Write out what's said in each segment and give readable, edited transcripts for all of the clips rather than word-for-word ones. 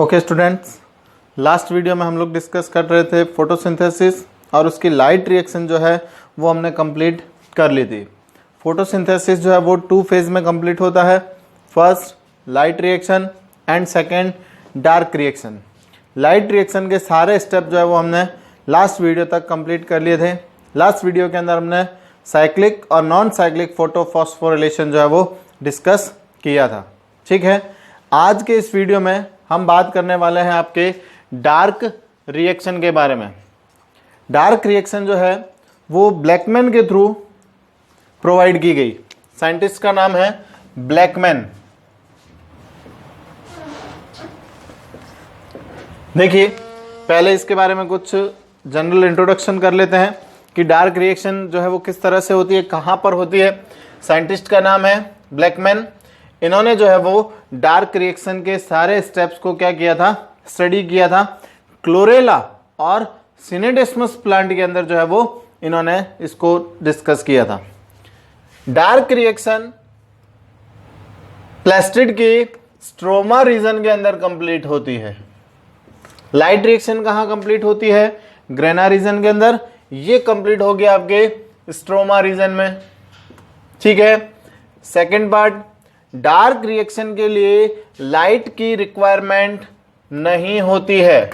Okay students, last video में हम लोग डिस्कस कर रहे थे फोटोसिंथेसिस और उसकी लाइट रिएक्शन जो है वो हमने कंप्लीट कर ली थी। फोटोसिंथेसिस जो है वो 2 फेज में कंप्लीट होता है, first light reaction and second dark reaction. Light reaction के सारे स्टेप जो है वो हमने लास्ट वीडियो तक कंप्लीट कर लिए थे। लास्ट वीडियो के अंदर हमने साइक्लिक और नॉन साइक्लिक फोटोफॉस्फोरिलेशन जो है वो डिस्कस किया था। ठीक है, आज के इस वीडियो में हम बात करने वाले हैं आपके डार्क रिएक्शन के बारे में। डार्क रिएक्शन जो है वो ब्लैकमैन के थ्रू प्रोवाइड की गई। साइंटिस्ट का नाम है ब्लैकमैन। देखिए, पहले इसके बारे में कुछ जनरल इंट्रोडक्शन कर लेते हैं कि डार्क रिएक्शन जो है वो किस तरह से होती है, कहाँ पर होती है। साइंटिस्ट का नाम है ब्लैकमैन। इन्होंने जो है वो डार्क रिएक्शन के सारे स्टेप्स को क्या किया था, स्टडी किया था। क्लोरेला और सिनेडेस्मस प्लांट के अंदर जो है वो इन्होंने इसको डिस्कस किया था। डार्क रिएक्शन प्लास्टिड के स्ट्रोमा रीजन के अंदर कंप्लीट होती है। लाइट रिएक्शन कहाँ कंप्लीट होती है? ग्रेना रीजन के अंदर। ये कंप्लीट हो गया आपके स्ट्रोमा रीजन में। ठीक है, सेकेंड पार्ट, डार्क रिएक्शन के लिए लाइट की रिक्वायरमेंट नहीं होती है।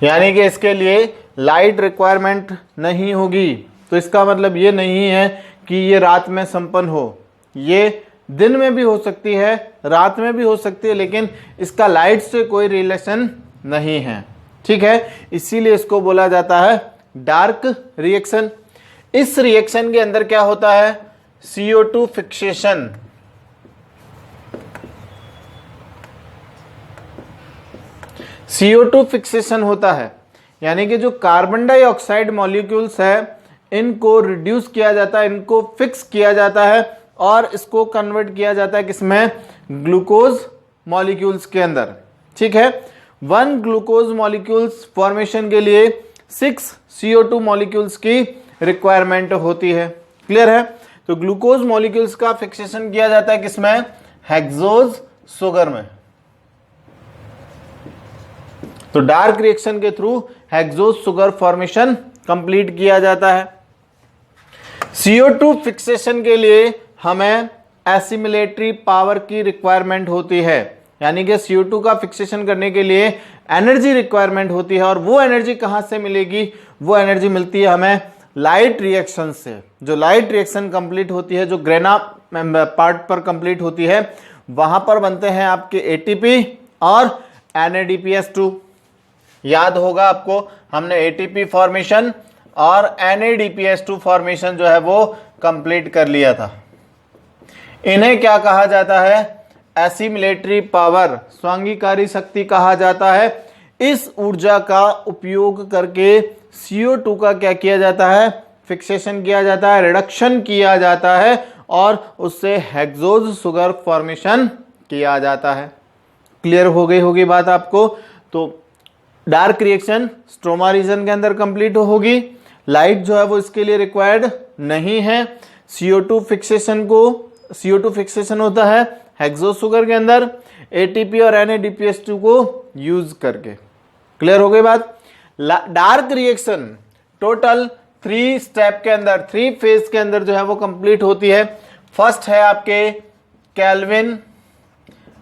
यानी कि इसके लिए लाइट रिक्वायरमेंट नहीं होगी। तो इसका मतलब ये नहीं है कि ये रात में संपन्न हो। ये दिन में भी हो सकती है, रात में भी हो सकती है, लेकिन इसका लाइट से कोई रिलेशन नहीं है। ठीक है, इसीलिए इसको बोला जाता है डार्क रिएक्शन। इस रिएक्शन के अंदर क्या होता है? CO2 fixation. CO2 फिक्सेशन होता है, यानी कि जो कार्बन डाइऑक्साइड मॉलिक्यूल्स है इनको रिड्यूस किया जाता है, इनको फिक्स किया जाता है और इसको कन्वर्ट किया जाता है किसमें? ग्लूकोज मॉलिक्यूल्स के अंदर। ठीक है, 1 ग्लूकोज मॉलिक्यूल्स फॉर्मेशन के लिए 6 CO2 मॉलिक्यूल्स की रिक्वायरमेंट होती है। क्लियर है? तो ग्लूकोज मॉलिक्यूल्स का फिक्सेशन किया जाता है किसमें? हेक्सोज सुगर में। तो डार्क रिएक्शन के through hexose sugar formation complete किया जाता है। CO2 फिक्सेशन के लिए हमें एसिमिलेटरी पावर की रिक्वायरमेंट होती है, यानी कि CO2 का फिक्सेशन करने के लिए एनर्जी रिक्वायरमेंट होती है। और वो एनर्जी कहां से मिलेगी? वो एनर्जी मिलती है हमें लाइट रिएक्शन से। जो लाइट रिएक्शन कंप्लीट होती है, जो ग्रेना पार्ट पर कंप्लीट होती है, वहां पर बनते हैं आपके ATP और NADPS2। याद होगा आपको, हमने ATP फॉर्मेशन और NADPS2 फॉर्मेशन जो है वो कंप्लीट कर लिया था। इन्हें क्या कहा जाता है? एसिमिलेटरी पावर, स्वांगीकारी शक्ति कहा जाता है। इस ऊर्जा का उपयोग करके CO2 का क्या किया जाता है? फिक्सेशन किया जाता है, रिडक्शन किया जाता है और उससे हेक्सोज सुगर फॉर्मेशन किया जाता है। क्लियर हो गई होगी बात आपको? तो डार्क रिएक्शन स्ट्रोमा रीजन के अंदर कंप्लीट होगी। लाइट जो है वो इसके लिए रिक्वायर्ड नहीं है। CO2 फिक्सेशन होता है हेक्सोज सुगर के अंदर, ATP और NADPS2 को यूज करके। क्लियर हो गई बात? डार्क रिएक्शन टोटल 3 स्टेप के अंदर, 3 फेज के अंदर जो है वो कंप्लीट होती है। फर्स्ट है आपके केल्विन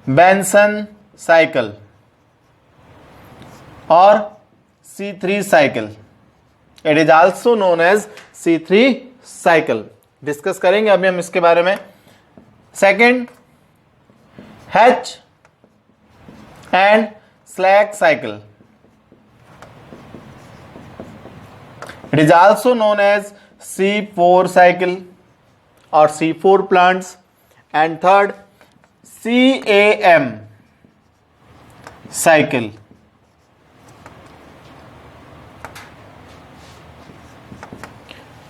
बेंसन साइकिल और C3 cycle. It is also known as C3 cycle. Discuss करेंगे अभी हम इसके बारे में। Second, H and Slack cycle. It is also known as C4 cycle और C4 plants. And third, CAM cycle.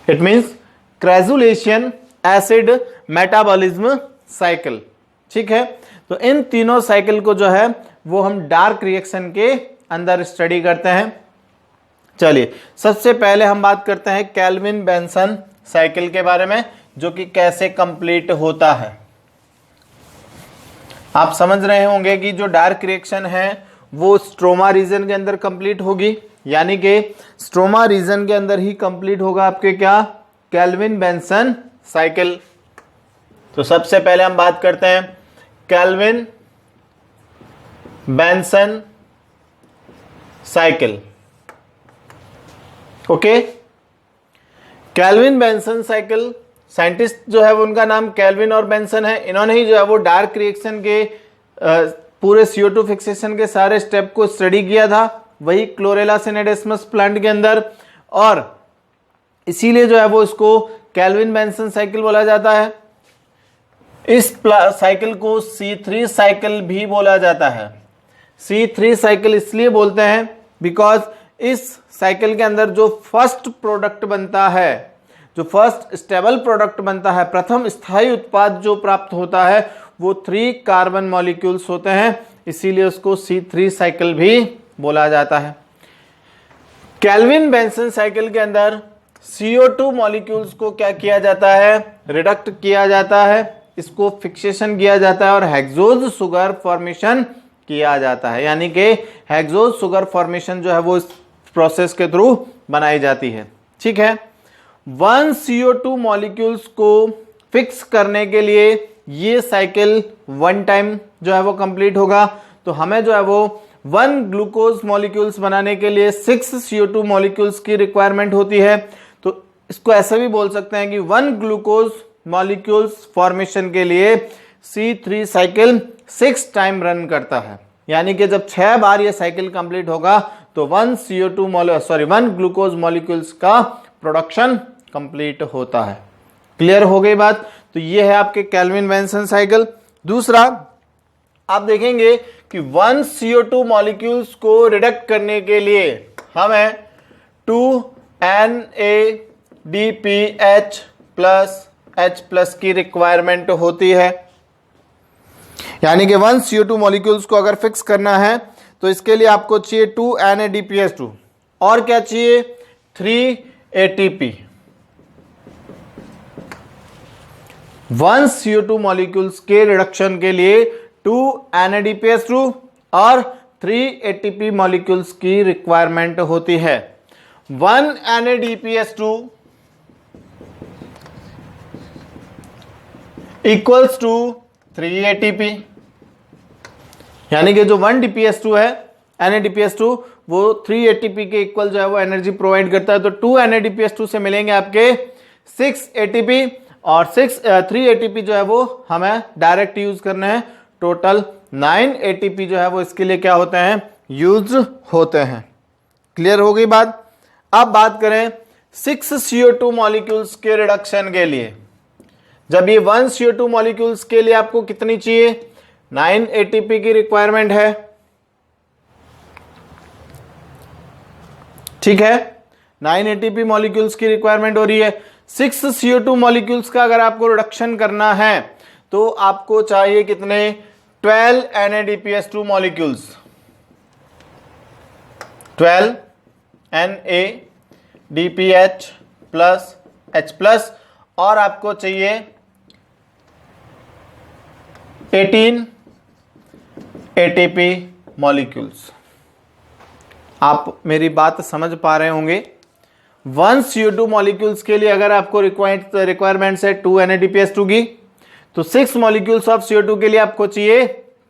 It means crassulacean acid metabolism cycle. ठीक है, तो इन तीनों साइकिल को जो है वो हम डार्क रिएक्शन के अंदर स्टडी करते हैं। चलिए, सबसे पहले हम बात करते हैं केल्विन बेंसन साइकिल के बारे में। जो कि कैसे कंप्लीट होता है। आप समझ रहे होंगे कि जो डार्क रिएक्शन है वो स्ट्रोमा रीजन के अंदर कंप्लीट होगी, यानी कि स्ट्रोमा रीजन के अंदर ही कंप्लीट होगा आपके क्या, केल्विन बेंसन साइकिल। तो सबसे पहले हम बात करते हैं kelvin Benson cycle. Okay, kelvin Benson cycle, scientist जो है वो उनका नाम केल्विन और बेंसन है। इन्होंने ही जो है वो डार्क रिएक्शन के पूरे CO2 फिक्सेशन के सारे स्टेप को स्टडी किया था, वही क्लोरेला सिनेडेस्मस प्लांट के अंदर, और इसीलिए जो है वो इसको केल्विन बेंसन साइकिल बोला जाता है। इस साइकिल को C3 साइकिल भी बोला जाता है। C3 साइकिल इसलिए बोलते हैं बिकॉज इस साइकिल के अंदर जो फर्स्ट प्रोडक्ट बनता है, जो फर्स्ट स्टेबल प्रोडक्ट बनता है, प्रथम स्थायी उत्पाद जो प्राप्त होता है वो 3 कार्बन मॉलिक्यूल्स होते हैं, इसीलिए उसको C3 साइकिल भी बोला जाता है। केल्विन बेंसन साइकिल के अंदर CO2 मॉलिक्यूल्स को क्या किया जाता है, रिडक्ट किया जाता है, इसको फिक्सेशन किया जाता है और हेक्सोज सुगर फॉर्मेशन किया जाता है, यानी कि हेक्सोज सुगर फॉर्मेशन जो है वो इस प्रोसेस के थ्रू बनाई जाती है। ठीक है, 1 CO2 मॉलिक्यूल्स को फिक्स करने के लिए ये साइकिल 1 टाइम जो है वो कंप्लीट होगा। तो हमें जो है वो 1 ग्लूकोज मॉलिक्यूल्स बनाने के लिए 6 CO2 मॉलिक्यूल्स की रिक्वायरमेंट होती है। तो इसको ऐसे भी बोल सकते हैं कि 1 ग्लूकोज मॉलिक्यूल्स फॉर्मेशन के लिए C3 साइकिल 6 टाइम रन करता है, यानी कि जब 6 बार ये साइकिल कंप्लीट होगा तो 1 ग्लूकोज मॉलिक्यूल्स का प्रोडक्शन कंप्लीट होता है। क्लियर हो गई बात। तो ये है आपके केल्विन बेंसन साइकिल। दूसरा आप देखेंगे कि 1 CO2 मॉलिक्यूल्स को रिडक्ट करने के लिए हमें 2 NADPH प्लस H+ की रिक्वायरमेंट होती है, यानी कि 1 CO2 मॉलिक्यूल्स को अगर फिक्स करना है तो इसके लिए आपको चाहिए 2 NADPH2 और क्या चाहिए 3 ATP। 1 CO2 मॉलिक्यूल्स के रिडक्शन के लिए 2 NADPH2 और 3 ATP मॉलिक्यूल्स की रिक्वायरमेंट होती है। 1 NADPH2 इक्वल्स टू 3 ATP, यानी कि जो 1 DPH2 है NADPH2 वो 3 ATP के इक्वल जो है वो एनर्जी प्रोवाइड करता है। तो 2 NADPH2 से मिलेंगे आपके 6 ATP और 3 ATP जो है वो हमें डायरेक्ट यूज करने हैं। टोटल 9 ATP जो है वो इसके लिए क्या होते हैं, यूज होते हैं। क्लियर हो गई बात। अब बात करें 6 CO2 मॉलिक्यूल्स के रिडक्शन के लिए। जब ये 1 CO2 मॉलिक्यूल्स के लिए आपको कितनी चाहिए, 9 ATP की रिक्वायरमेंट है। ठीक है, 9 ATP मॉलिक्यूल्स की रिक्वायरमेंट हो रही है। 6 CO2 मॉलिक्यूल्स का अगर आपको रिडक्शन करना है तो आपको चाहिए कितने, 12 NADPH2 molecules, 12 NADPH plus H+ और आपको चाहिए 18 ATP मॉलिक्यूल्स। आप मेरी बात समझ पा रहे होंगे। 1 CO2 मॉलिक्यूल्स के लिए अगर आपको रिक्वायरमेंट्स है 2 NADPH2 की, तो 6 मॉलिक्यूल्स ऑफ CO2 के लिए आपको चाहिए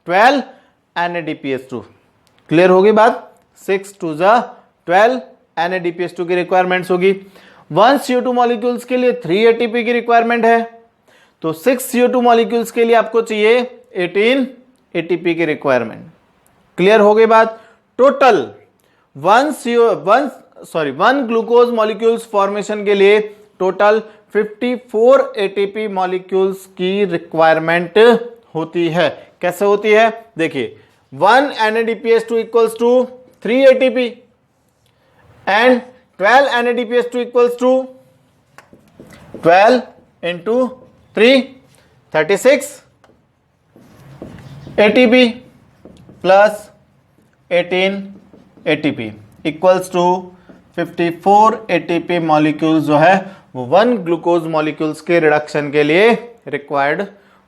12 NADPH2। क्लियर होगी बात। 6 2 12 NADPH2 की रिक्वायरमेंट्स होगी। 1 CO2 मॉलिक्यूल्स के लिए 3 ATP की रिक्वायरमेंट है, तो 6 CO2 मॉलिक्यूल्स के लिए आपको चाहिए 18 ATP की रिक्वायरमेंट। क्लियर हो गई बात। टोटल 1 ग्लूकोज मॉलिक्यूल्स फॉर्मेशन के लिए टोटल 54 ATP मॉलिक्यूल्स की रिक्वायरमेंट होती है। कैसे होती है देखिए, 1 NADPH2 equals to 3 ATP and 12 NADPH2 equals to 12 into 3 36 ATP plus 18 ATP equals to 54 ATP molecules जो है वो 1 ग्लूकोज मॉलिक्यूल्स के रिडक्शन के लिए रिक्वायर्ड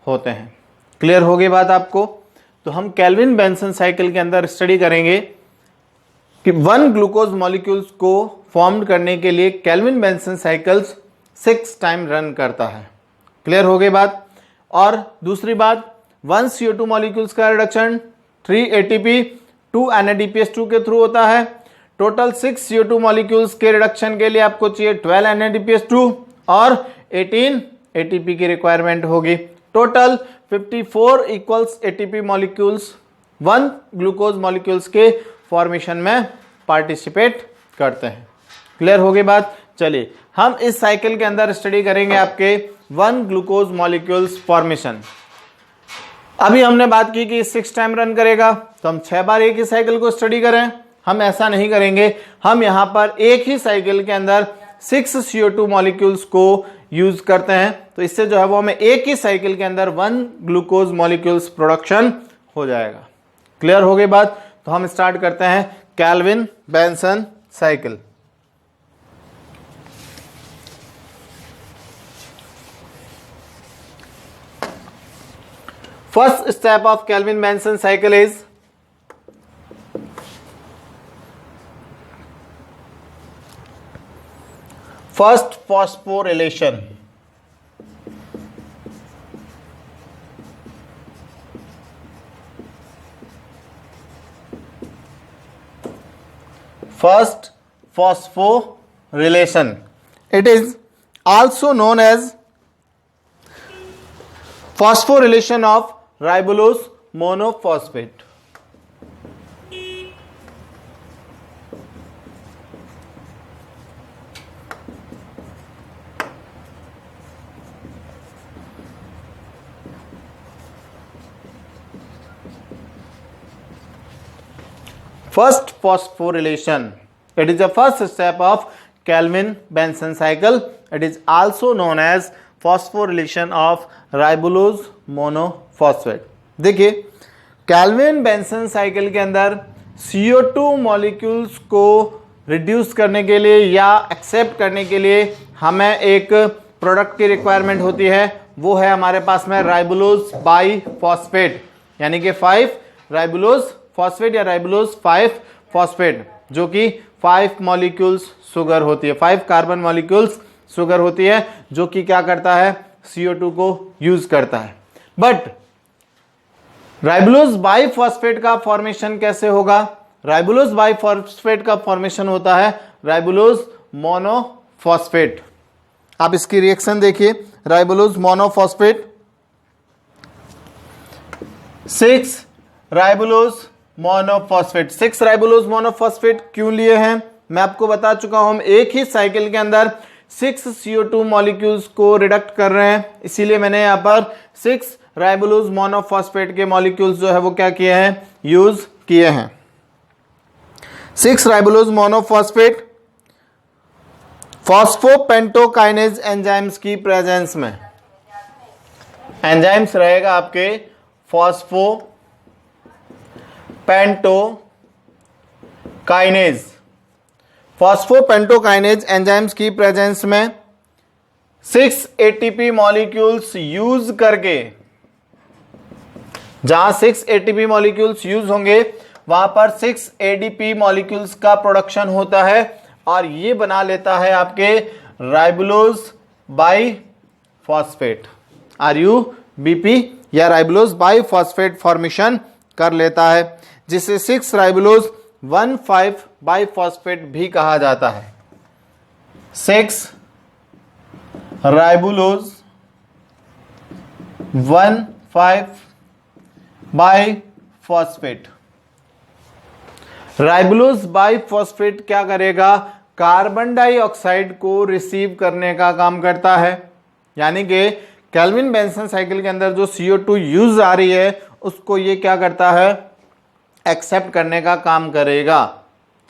होते हैं। क्लियर हो गई बात आपको? तो हम केल्विन बेंसन साइकिल के अंदर स्टडी करेंगे कि 1 ग्लूकोज मॉलिक्यूल्स को फॉर्म करने के लिए kelvin Benson cycles 6 time run करता है। क्लियर हो गई बात? और दूसरी बात, 1 CO2 मॉलिक्यूल्स का रिडक्शन 3 ATP 2 NADPH2 के थ्रू होता है। टोटल 6 CO2 मॉलिक्यूल्स के रिडक्शन के लिए आपको चाहिए 12 NADPH2 और 18 ATP की रिक्वायरमेंट होगी। Total 54 equals ATP molecules 1 glucose molecules के फॉर्मेशन में पार्टिसिपेट करते हैं। क्लियर हो गई बात? चलिए हम इस साइकिल के अंदर स्टडी करेंगे आपके 1 ग्लूकोज मॉलिक्यूल्स फॉर्मेशन। अभी हमने बात की कि 6 टाइम रन करेगा, तो हम 6 बार एक ही साइकिल को स्टडी करें। हम ऐसा नहीं करेंगे, हम यहां पर एक ही साइकिल के अंदर 6 CO2 मॉलिक्यूल्स को यूज करते हैं, तो इससे जो है वो हमें एक ही साइकिल के अंदर 1 ग्लूकोज मॉलिक्यूल्स प्रोडक्शन हो जाएगा। क्लियर हो गई बात? तो हम स्टार्ट करते हैं kelvin Benson cycle. First step of Kelvin-Benson cycle is first phosphorylation. First phosphorylation. It is also known as phosphorylation of ribulose monophosphate. First phosphorylation. It is the first step of Kelvin-Benson cycle. It is also known as phosphorylation of ribulose monophosphate. देखिए kelvin Benson cycle के अंदर CO2 molecules को reduce करने के लिए या accept करने के लिए हमें एक प्रोडक्ट की रिक्वायरमेंट होती है, वो है हमारे पास में राइबुलोज बाइफॉस्फेट, यानी कि 5 राइबुलोज फॉस्फेट या राइबुलोज 5 फॉस्फेट, जो कि 5 मॉलिक्यूल्स शुगर होती है, 5 कार्बन मॉलिक्यूल्स शुगर होती है, जो कि क्या करता है, CO2 को यूज करता है। बट राइबुलोज बाइफॉस्फेट का फॉर्मेशन कैसे होगा? राइबुलोज बाइफॉस्फेट का फॉर्मेशन होता है राइबुलोज मोनोफॉस्फेट। आप इसकी रिएक्शन देखिए, ribulose monophosphate 6 ribulose monophosphate. 6 ribulose monophosphate क्यों लिए हैं मैं आपको बता चुका हूं। हम एक ही साइकिल के अंदर 6 CO2 मॉलिक्यूल्स को रिडक्ट कर रहे हैं, इसीलिए मैंने यहां पर 6 राइबुलोज मोनोफॉस्फेट के मॉलिक्यूल्स जो है वो क्या किए हैं, यूज किए हैं। 6 राइबुलोज मोनोफॉस्फेट फॉस्फोपेंटोकाइनेज एंजाइम्स की प्रेजेंस में, एंजाइम्स रहेगा आपके फॉस्फोपेंटोकाइनेज एंजाइम्स की प्रेजेंस में 6 ATP मॉलिक्यूल्स यूज करके, जहां 6 ATP मॉलिक्यूल्स यूज होंगे वहां पर 6 ADP मॉलिक्यूल्स का प्रोडक्शन होता है और ये बना लेता है आपके राइबुलोज बाइफॉस्फेट, RUBP या राइबुलोज बाइफॉस्फेट फॉर्मेशन कर लेता है, जिसे 6 राइबुलोज 1,5 बाइफॉस्फेट भी कहा जाता है। 6 राइबुलोज 1,5 बाइफॉस्फेट। राइबुलोज बाइफॉस्फेट क्या करेगा, कार्बन डाइऑक्साइड को रिसीव करने का काम करता है, यानी कि केल्विन बेंसन साइकिल के अंदर जो CO2 यूज आ रही है उसको ये क्या करता है, एक्सेप्ट करने का काम करेगा।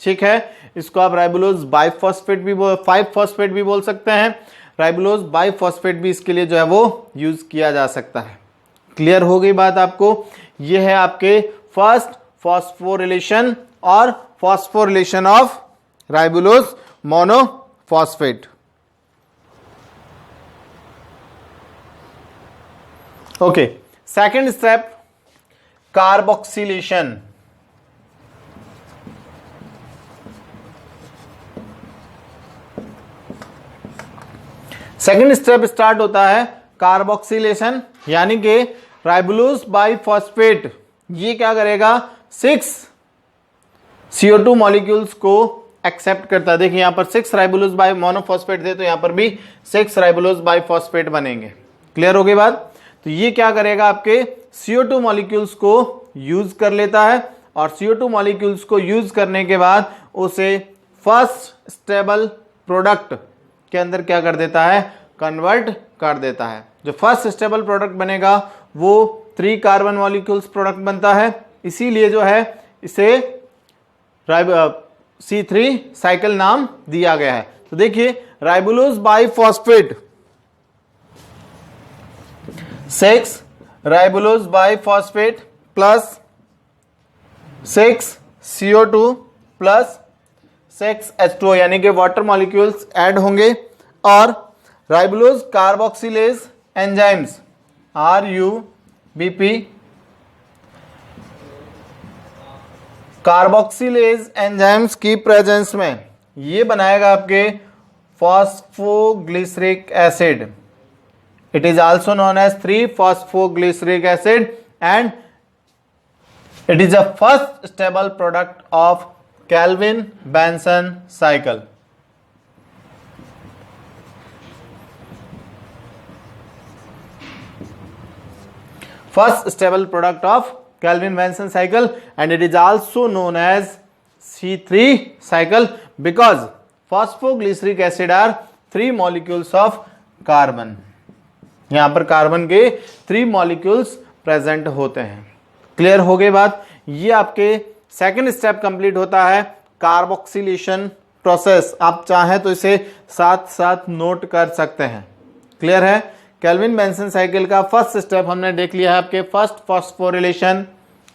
ठीक है, इसको आप राइबुलोज बाइफॉस्फेट भी 5 फॉस्फेट भी बोल सकते हैं, राइबुलोज बाइफॉस्फेट भी इसके लिए जो है वो यूज किया जा सकता है। क्लियर हो गई बात आपको? ये है आपके फर्स्ट फॉस्फोरिलेशन और phosphorylation of ribulose monophosphate. Okay, second step carboxylation. Second step start होता है कार्बोक्सिलेशन, यानी कि राइबोलोज बाइफॉस्फेट ये क्या करेगा, 6 CO2 मॉलिक्यूल्स को एक्सेप्ट करता है। देखिए यहां पर 6 राइबोलोज बाई मोनोफॉस्फेट थे, तो यहां पर भी 6 राइबोलोज बाइफॉस्फेट बनेंगे। क्लियर हो गई बात। तो ये क्या करेगा, आपके CO2 मॉलिक्यूल्स को यूज कर लेता है, और CO2 मॉलिक्यूल्स को यूज करने के बाद उसे फर्स्ट स्टेबल प्रोडक्ट के अंदर क्या कर देता है, कन्वर्ट कर देता है। जो फर्स्ट स्टेबल प्रोडक्ट बनेगा वो 3 कार्बन मॉलिक्यूल्स प्रोडक्ट बनता है, इसीलिए जो है इसे C3 साइकिल नाम दिया गया है। तो देखिए ribulose biphosphate 6 ribulose biphosphate plus 6 CO2 plus 6 H2O यानी कि वाटर मॉलिक्यूल्स ऐड होंगे, और ribulose carboxylase enzymes RUBP carboxylase enzymes की प्रेजेंस में ये बनाएगा आपके phosphoglyceric acid. It is also known as 3-phosphoglyceric acid and it is a first stable product of Calvin-Benson cycle. First stable product of Calvin-Benson cycle, and it is also known as C3 cycle because phosphoglyceric acid are 3 molecules of carbon. यहां पर carbon के 3 molecules present होते हैं। Clear हो गई बात। ये आपके सेकंड स्टेप कंप्लीट होता है कार्बोक्सिलेशन प्रोसेस। आप चाहें तो इसे साथ साथ नोट कर सकते हैं। क्लियर है। कैल्विन बेंसन साइकिल का फर्स्ट स्टेप हमने देख लिया है, आपके first phosphorylation.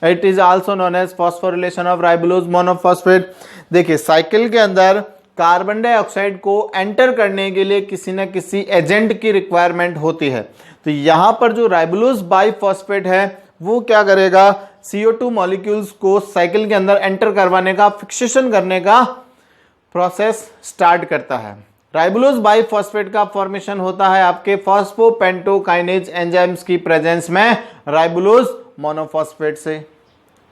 It is also known as phosphorylation of ribulose monophosphate. देखिए साइकिल के अंदर कार्बन डाइऑक्साइड को एंटर करने के लिए किसी न किसी एजेंट की रिक्वायरमेंट होती है। तो यहां पर जो राइबोलोज बाइफॉस्फेट है वो क्या करेगा, CO2 मॉलिक्यूल्स को साइकिल के अंदर एंटर करवाने का, फिक्सेशन करने का प्रोसेस स्टार्ट करता है। राइबोलोज बाइफॉस्फेट का फॉर्मेशन होता है आपके फॉस्फोपेंटोकाइनेज एंजाइम्स की प्रेजेंस में राइबोलोज मोनोफॉस्फेट से।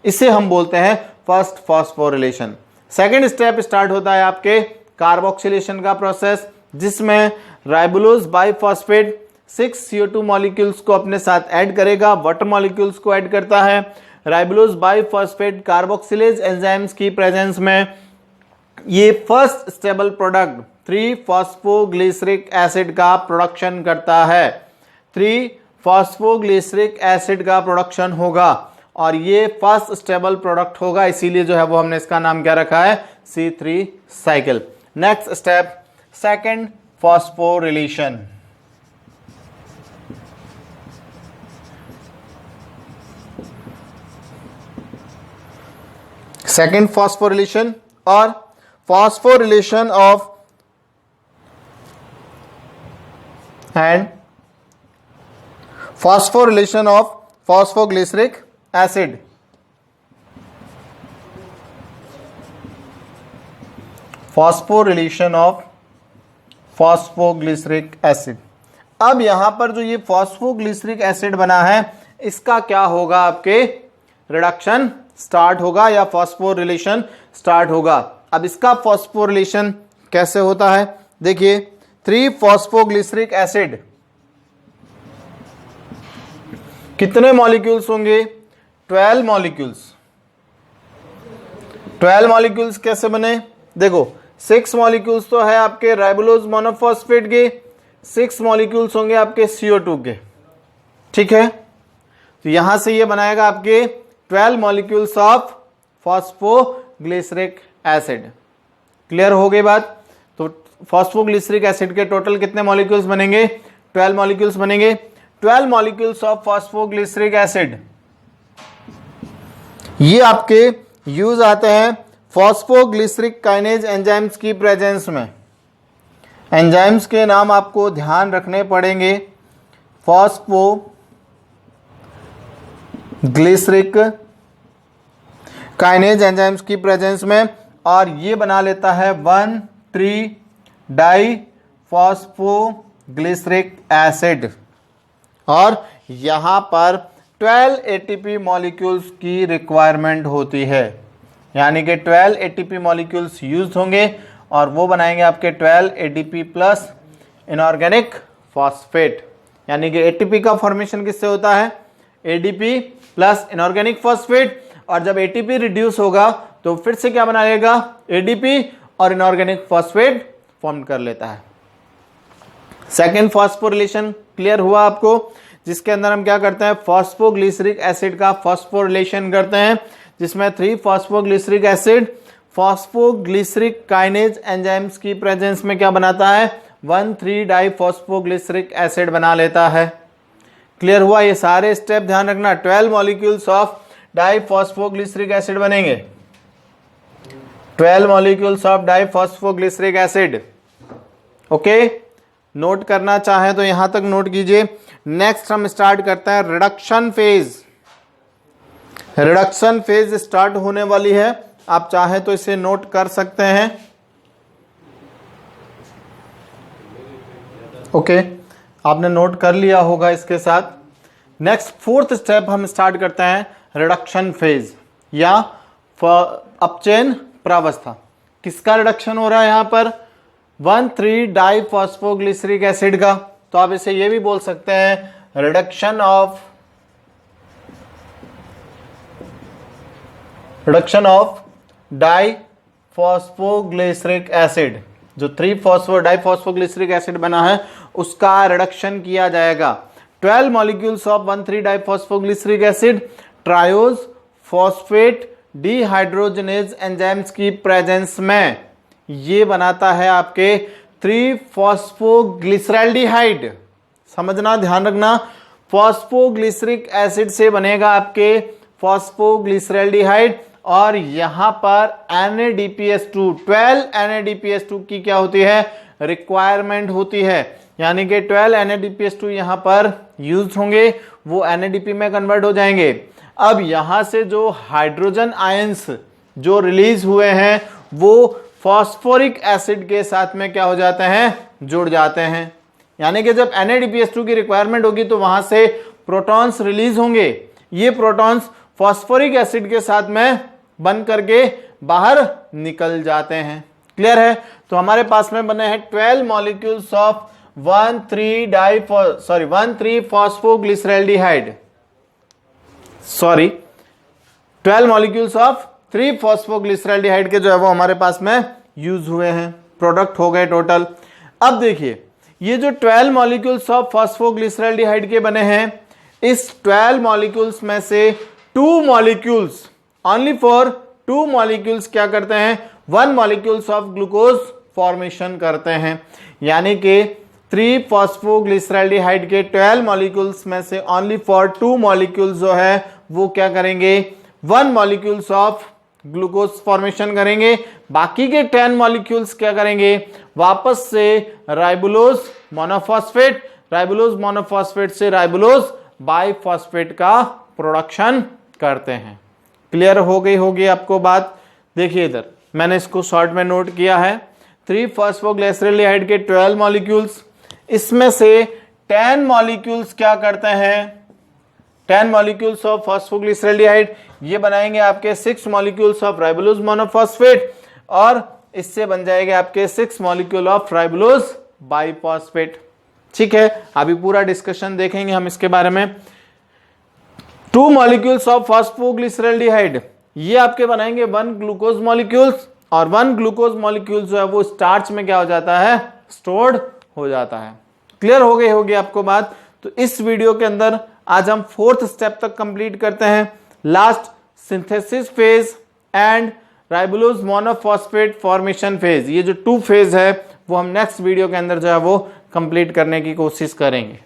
इसे हम बोलते हैं first phosphorylation. Second step start होता है आपके कार्बोक्सिलेशन का प्रोसेस, जिसमें राइबोलोज बाइफॉस्फेट 6 CO2 मॉलिक्यूल्स को अपने साथ ऐड करेगा, वाटर मॉलिक्यूल्स को ऐड करता है। राइबोलोज बाइफॉस्फेट कार्बोक्सिलेज एंजाइम्स की प्रेजेंस में ये first stable product 3-phosphoglyceric acid का प्रोडक्शन करता है। 3-phosphoglyceric एसिड का प्रोडक्शन होगा और ये फर्स्ट स्टेबल प्रोडक्ट होगा, इसीलिए जो है वो हमने इसका नाम क्या रखा है, C3 cycle. Next step second phosphorylation. Second phosphorylation और phosphorylation of and phosphorylation of phosphoglyceric acid। phosphorylation of phosphoglyceric acid। अब यहां पर जो ये phosphoglyceric acid बना है इसका क्या होगा, आपके रिडक्शन स्टार्ट होगा या फॉस्फोरिलेशन स्टार्ट होगा। अब इसका फॉस्फोरिलेशन कैसे होता है, देखिए 3-phosphoglyceric एसिड कितने मॉलिक्यूल्स होंगे, 12 मॉलिक्यूल्स। 12 मॉलिक्यूल्स कैसे बने, देखो 6 मॉलिक्यूल्स तो है आपके राइबोलोज मोनोफॉस्फेट के, 6 मॉलिक्यूल्स होंगे आपके CO2 के। ठीक है, तो यहां से ये बनाएगा आपके 12 molecules of phosphoglyceric acid. Clear हो गई बात। तो फॉस्फोग्लिसरिक एसिड के टोटल कितने मॉलिक्यूल्स बनेंगे, 12 मॉलिक्यूल्स बनेंगे। 12 मॉलिक्यूल्स ऑफ फॉस्फोग्लिसरिक एसिड ये आपके यूज आते हैं फॉस्फोग्लिसरिक काइनेज एंजाइम्स की प्रेजेंस में। एंजाइम्स के नाम आपको ध्यान रखने पड़ेंगे, फॉस्फो ग्लिसरिक काइनेज एंजाइम्स की प्रेजेंस में, और ये बना लेता है 1,3-डाइफॉस्फोग्लिसरिक एसिड, और यहां पर 12 एटीपी मॉलिक्यूल्स की रिक्वायरमेंट होती है, यानी कि 12 एटीपी मॉलिक्यूल्स यूज होंगे और वो बनाएंगे आपके 12 एटीपी प्लस इनऑर्गेनिक फॉस्फेट। यानी कि एटीपी का फॉर्मेशन किससे होता है? एडीपी प्लस इनऑर्गेनिक फॉस्फेट, और जब एटीपी रिड्यूस होगा तो फिर से क्या बना लेगा? एडीपी और इनऑर्गेनिक फॉस्फेट फॉर्म कर लेता है। सेकेंड फॉस्फोरिलेशन क्लियर हुआ आपको, जिसके अंदर हम क्या करते हैं? फॉस्फोग्लिसरिक एसिड का फॉस्फोरिलेशन करते हैं, जिसमें 3-फॉस्फोग्लिसरिक एसिड फॉस्फोग्लिसरिक काइनेज एंजाइम्स की प्रेजेंस में क्या बनाता है? 1,3-डाइफॉस्फोग्लिसरिक एसिड बना लेता है। क्लियर हुआ? ये सारे स्टेप ध्यान रखना। 12 मॉलिक्यूल्स ऑफ डाइफॉस्फोग्लिसरिक एसिड बनेंगे, 12 molecules of diphosphoglyceric acid. Okay, note करना चाहें तो यहां तक नोट कीजिए। नेक्स्ट हम स्टार्ट करते हैं reduction phase. Reduction phase start होने वाली है, आप चाहें तो इसे नोट कर सकते हैं। ओके, आपने नोट कर लिया होगा इसके साथ। नेक्स्ट फोर्थ स्टेप हम स्टार्ट करते हैं रिडक्शन फेज या अपचयन प्रावस्था। किसका रिडक्शन हो रहा है यहां पर? 1,3-डाइफॉस्फोग्लिसरिक एसिड का। तो आप इसे ये भी बोल सकते हैं रिडक्शन ऑफ डाइफॉस्फोग्लिसरिक एसिड। जो 3-डाइफॉस्फोग्लिसरिक एसिड बना है उसका रिडक्शन किया जाएगा। 12 molecules of diphosphoglyceric acid triose phosphate dehydrogenase enzymes की प्रेजेंस में ये बनाता है आपके 3-फॉस्फोग्लिसरैल्डिहाइड। समझना, ध्यान रखना, फॉस्फोग्लिसरिक एसिड से बनेगा आपके फॉस्फोग्लिसरैल्डिहाइड, और यहां पर NADPH2 12 NADPH2 की क्या होती है? रिक्वायरमेंट होती है। यानी कि 12 NADPH2 यहां पर यूज होंगे, वो NADP में कन्वर्ट हो जाएंगे। अब यहां से जो हाइड्रोजन आयंस जो रिलीज हुए हैं वो फॉस्फोरिक एसिड के साथ में क्या हो जाते हैं? जुड़ जाते हैं। यानी कि जब NADPH2 की रिक्वायरमेंट होगी तो वहां से प्रोटॉन्स रिलीज होंगे। ये प्रोटॉन्स फॉस्फोरिक एसिड के साथ में बन करके बाहर निकल जाते हैं। क्लियर है? तो हमारे पास में बने हैं 12 मॉलिक्यूल्स ऑफ 1,3-फॉस्फोग्लिसरैल्डिहाइड, 12 मॉलिक्यूल्स ऑफ 3-फॉस्फोग्लिसरैल्डिहाइड के जो है वो हमारे पास में यूज हुए हैं, प्रोडक्ट हो गए टोटल। अब देखिए, ये जो 12 मॉलिक्यूल्स ऑफ फॉस्फोग्लिसरैल्डिहाइड के बने हैं, इस 12 मॉलिक्यूल्स में से 2 मॉलिक्यूल्स, ओनली फॉर 2 मॉलिक्यूल्स क्या करते हैं? 1 मॉलिक्यूल्स ऑफ ग्लूकोज फॉर्मेशन करते हैं। यानी कि 3-फॉस्फोग्लिसरैल्डिहाइड के 12 मॉलिक्यूल्स में से ओनली फॉर 2 मॉलिक्यूल्स जो है वो क्या करेंगे? 1 मॉलिक्यूल्स ऑफ ग्लूकोज फॉर्मेशन करेंगे। बाकी के 10 मॉलिक्यूल्स क्या करेंगे? वापस से राइबोलोज मोनोफॉस्फेट से राइबोलोज बाइफॉस्फेट का प्रोडक्शन करते हैं। क्लियर हो गई होगी आपको बात? देखिए इधर मैंने इसको शॉर्ट में नोट किया है। 3-फॉस्फोग्लिसरैल्डिहाइड के 12 मॉलिक्यूल्स, इसमें से 10 मॉलिक्यूल्स क्या करते हैं? 10 मॉलिक्यूल्स ऑफ फॉस्फोग्लिसरैल्डिहाइड ये बनाएंगे आपके 6 मॉलिक्यूल्स ऑफ राइबोलोज मोनोफॉस्फेट, और इससे बन जाएंगे आपके 6 मॉलिक्यूल ऑफ राइबोलोज बाइफॉस्फेट। ठीक है, अभी पूरा डिस्कशन देखेंगे हम इसके बारे में। 2 मॉलिक्यूल्स ऑफ फॉस्फोग्लिसरैल्डिहाइड ये आपके बनाएंगे 1 ग्लूकोज मॉलिक्यूल्स, और 1 ग्लूकोज मॉलिक्यूल जो है वो स्टार्च में क्या हो जाता है? स्टोर्ड हो जाता है। क्लियर हो गई होगी आपको बात? तो इस वीडियो के अंदर आज हम 4th स्टेप तक कंप्लीट करते हैं, last synthesis phase and राइबोलोज monophosphate formation phase. ये जो 2 फेज है वो हम नेक्स्ट वीडियो के अंदर जो है वो कंप्लीट करने की कोशिश करेंगे।